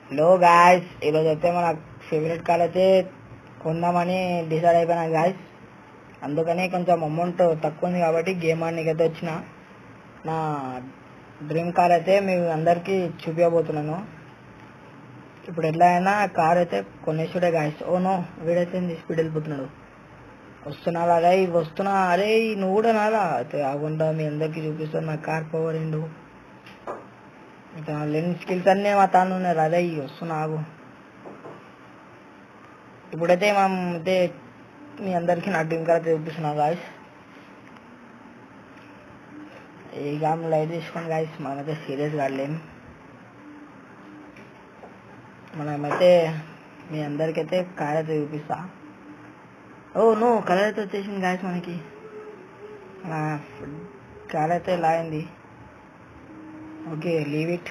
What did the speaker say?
Hello guys, ఈరోజు అయితే మన ఫేవరెట్ కార్ అయితే కొందామని డిసైడ్ అయిపోయినా గాయస్. అందుకని కొంచెం అమౌంట్ తక్కువ ఉంది కాబట్టి గేమ్ ఆడడానికి అయితే వచ్చిన. నా డ్రీమ్ కార్ అయితే మీ అందరికీ చూపించబోతున్నాను. ఇప్పుడు ఎట్లా అయినా కార్ అయితే కొనేసుడే గాయస్. ఓ నో, వీడైతే స్పీడ్ వెళ్ళిపోతున్నాడు. వస్తున్నారా అరే, వస్తున్నా అరే, నువ్వు కూడా నారా అయితే ఆగుంటా. మీ అందరికీ చూపిస్తాను నా కార్ పవర్ ఏండు. లెన్స్ స్కిల్స్ అన్నీ మా తాను ఉన్నారు. అదే వస్తున్నా ఆగు. ఇప్పుడైతే మనం అయితే మీ అందరికీ నా డ్రీమ్ కార్ అయితే చూపిస్తున్నా గాయస్. ఇక లైట్ తీసుకోండి గాయస్, మనమైతే సీరియస్ కాలేం. మనమైతే మీ అందరికైతే కార్ అయితే చూపిస్తా. ఓ నో, కలర్ అయితే వచ్చేసింది గాయస్. మనకి కార్ అయితే ఇలా అయింది. Okay, leave it.